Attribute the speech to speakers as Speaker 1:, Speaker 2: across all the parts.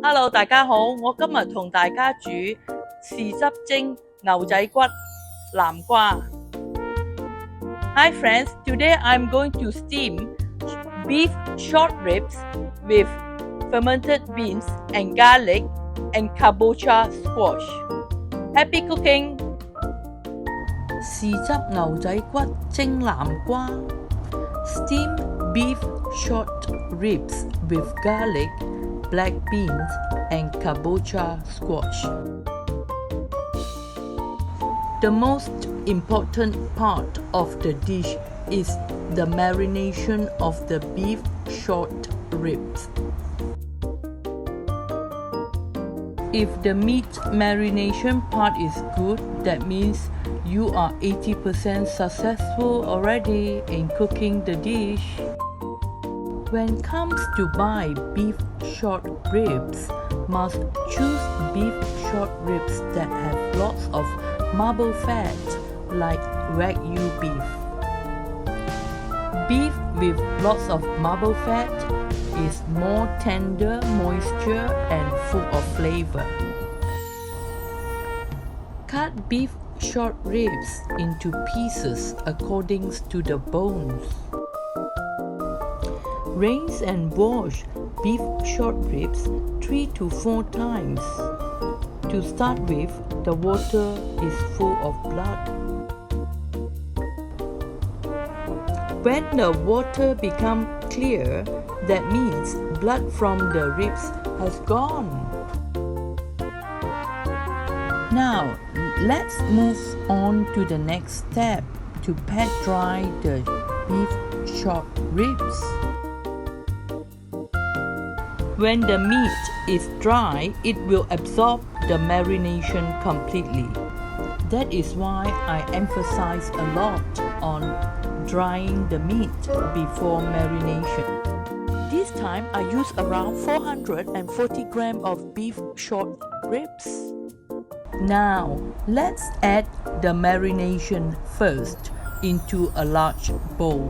Speaker 1: Hello， 大家好，我今日同大家煮豉汁蒸牛仔骨南瓜。Hi friends, today I'm going to steam beef short ribs with fermented beans and garlic and kabocha squash. Happy cooking! 豉汁牛仔骨蒸南瓜 Steam beef short ribs with garlic, black beans and kabocha squash. The most important part of the dish is the marination of the beef short ribs. If the meat marination part is good, that means you are 80% successful already in cooking the dish. When it comes to buy beef short ribs, must choose beef short ribs that have lots of marble fat like Wagyu beef. Beef with lots of marble fat is more tender, moisture and full of flavor. Cut beef short ribs into pieces according to the bones. Rinse and wash beef short ribs 3 to 4 times. To start with, the water is full of blood. When the water becomes clear, that means blood from the ribs has gone. Now, let's move on to the next step to pat dry the beef short ribs. When the meat is dry, it will absorb the marination completely. That is why I emphasize a lot on drying the meat before marination. This time I use around 440 grams of beef short ribs. Now, let's add the marination first into a large bowl.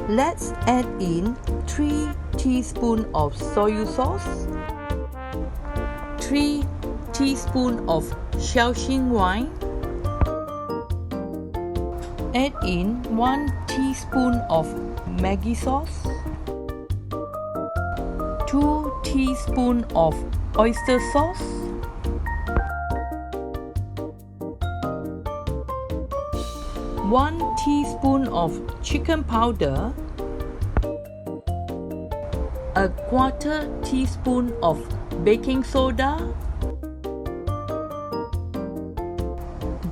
Speaker 1: Let's add in 3 teaspoons of soy sauce, 3 teaspoons of Shaoxing wine, add in 1 teaspoon of Maggi sauce, 2 teaspoons of oyster sauce, 1 teaspoon of chicken powder, a 1/4 teaspoon of baking soda,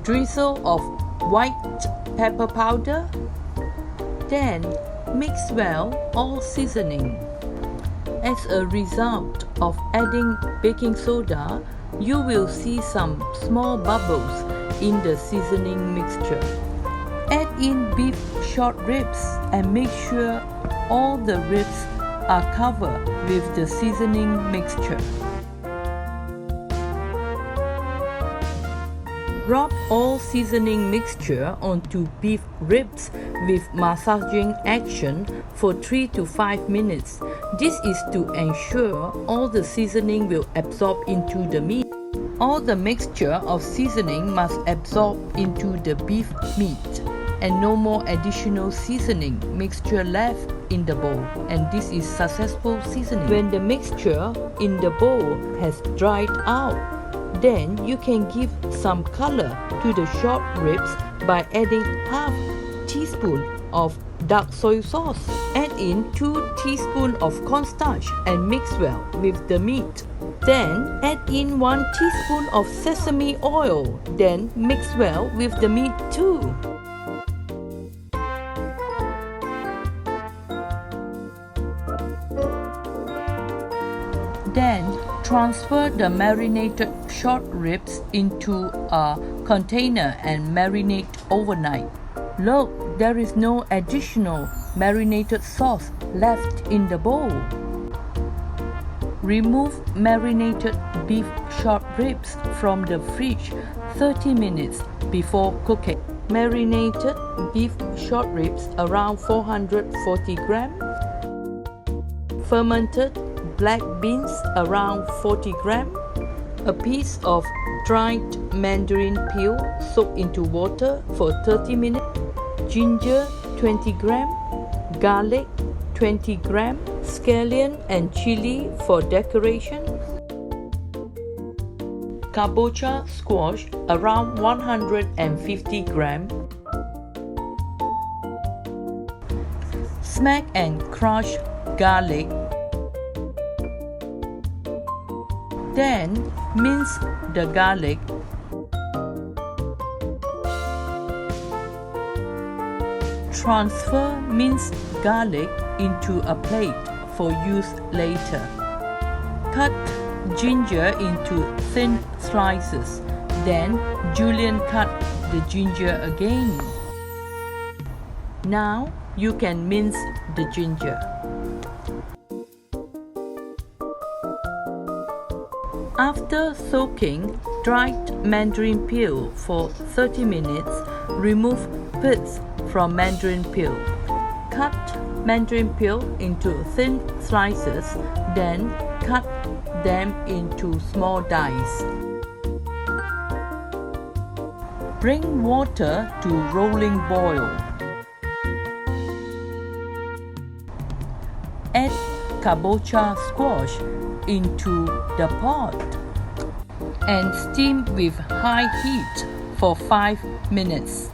Speaker 1: drizzle of white pepper powder, then mix well all seasoning. As a result of adding baking soda, you will see some small bubbles in the seasoning mixture. Add in beef short ribs and make sure all the ribs are covered with the seasoning mixture. Rub all seasoning mixture onto beef ribs with massaging action for 3 to 5 minutes. This is to ensure all the seasoning will absorb into the meat. All the mixture of seasoning must absorb into the beef meat and no more additional seasoning mixture left in the bowl, and this is successful seasoning. When the mixture in the bowl has dried out, then you can give some color to the short ribs by adding half teaspoon of dark soy sauce. Add in 2 teaspoons of cornstarch and mix well with the meat. Then add in 1 teaspoon of sesame oil. Then mix well with the meat too. Then transfer the marinated short ribs into a container and marinate overnight. Look, there is no additional marinated sauce left in the bowl. Remove marinated beef short ribs from the fridge 30 minutes before cooking. Marinated beef short ribs around 440 grams. Fermented black beans around 40 gram, a piece of dried mandarin peel soaked into water for 30 minutes, ginger 20 gram, garlic 20 gram, scallion and chili for decoration, kabocha squash around 150 gram, smack and crush garlic, then mince the garlic, transfer minced garlic into a plate for use later. Cut ginger into thin slices, then julienne cut the ginger again. Now you can mince the ginger. After soaking dried mandarin peel for 30 minutes, remove pits from mandarin peel. Cut mandarin peel into thin slices, then cut them into small dice. Bring water to rolling boil. Add kabocha squash into the pot and steam with high heat for 5 minutes.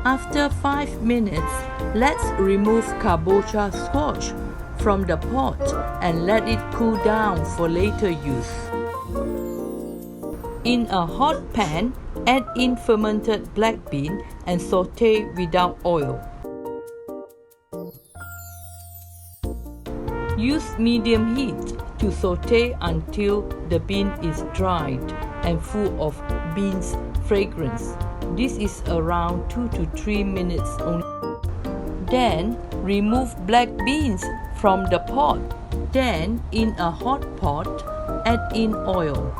Speaker 1: After 5 minutes, let's remove kabocha squash from the pot and let it cool down for later use. In a hot pan, add in fermented black bean and saute without oil. Use medium heat to saute until the bean is dried and full of beans fragrance. This is around 2 to 3 minutes only. Then remove black beans from the pot. Then in a hot pot, add in oil.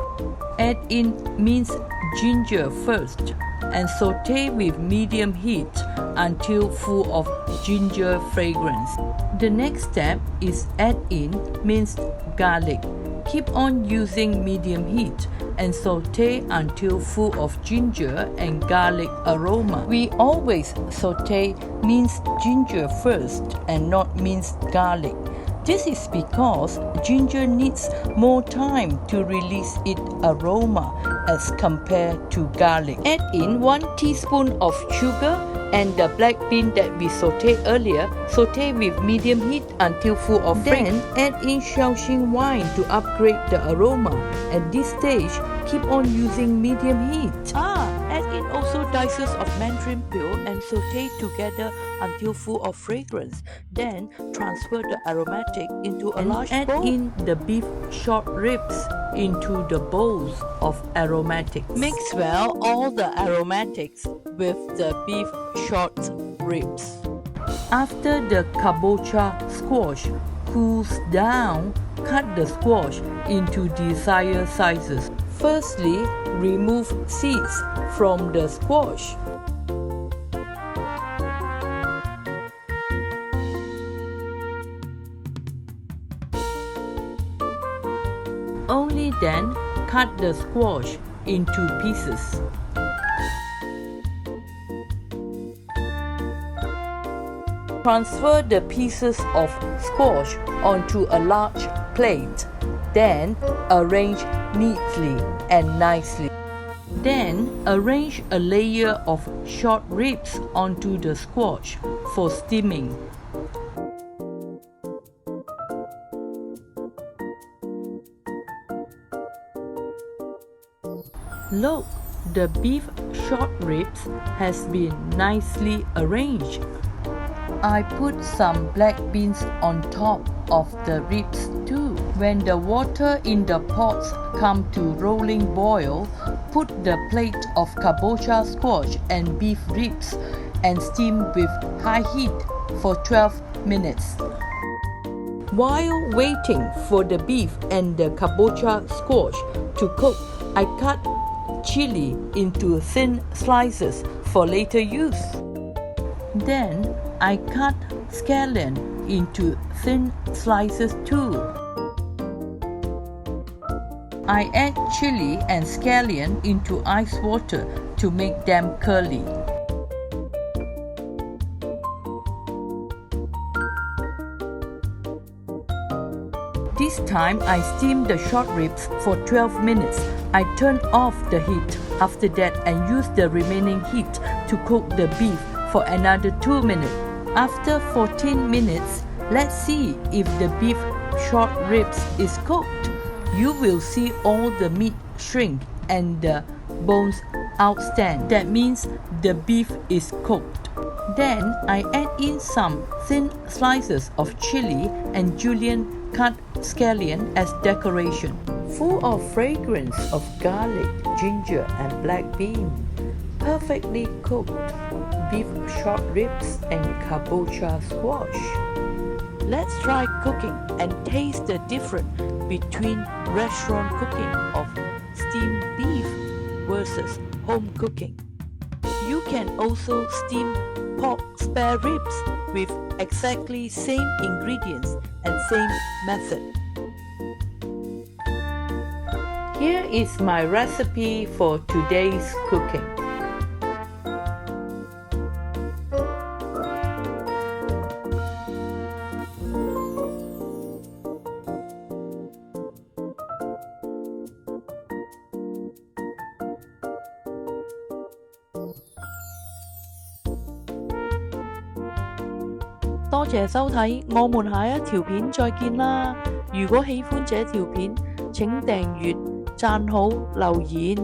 Speaker 1: Add in minced ginger first and saute with medium heat until full of ginger fragrance. The next step is add in minced garlic. Keep on using medium heat and saute until full of ginger and garlic aroma. We always saute minced ginger first and not minced garlic. This is because ginger needs more time to release its aroma as compared to garlic. Add in 1 teaspoon of sugar and the black bean that we sauteed earlier. Saute with medium heat until full of fragrance. Then add in Shaoxing wine to upgrade the aroma. At this stage, keep on using medium heat. Add in also dices of mandarin peel and saute together until full of fragrance. Then transfer the aromatic into a large bowl. Add in the beef short ribs into the bowls of aromatics. Mix well all the aromatics with the beef short ribs. After the kabocha squash cools down, cut the squash into desired sizes. Firstly, remove seeds from the squash. Only then cut the squash into pieces. Transfer the pieces of squash onto a large plate. Then arrange neatly and nicely. Then arrange a layer of short ribs onto the squash for steaming. Look, the beef short ribs has been nicely arranged. I put some black beans on top of the ribs too. When the water in the pots come to rolling boil, put the plate of kabocha squash and beef ribs and steam with high heat for 12 minutes. While waiting for the beef and the kabocha squash to cook, I cut chili into thin slices for later use. Then I cut scallion into thin slices too. I add chili and scallion into ice water to make them curly. This time I steam the short ribs for 12 minutes. I turn off the heat after that and use the remaining heat to cook the beef for another 2 minutes. After 14 minutes, let's see if the beef short ribs is cooked. You will see all the meat shrink and the bones outstand. That means the beef is cooked. Then I add in some thin slices of chili and julienne cut scallion as decoration. Full of fragrance of garlic, ginger and black bean. Perfectly cooked beef short ribs and kabocha squash. Let's try cooking and taste the difference between restaurant cooking of steamed beef versus home cooking. You can also steam pork spare ribs with exactly same ingredients and same method. Here is my recipe for today's cooking.
Speaker 2: 多謝收睇，我們下一條片再見啦！如果喜歡這條片，請訂閱、讚好、留言。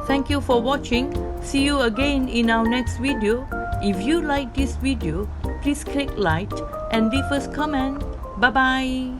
Speaker 1: Thank you for watching. See you again in our next video. If you like this video, please click like and leave us comment. Bye bye.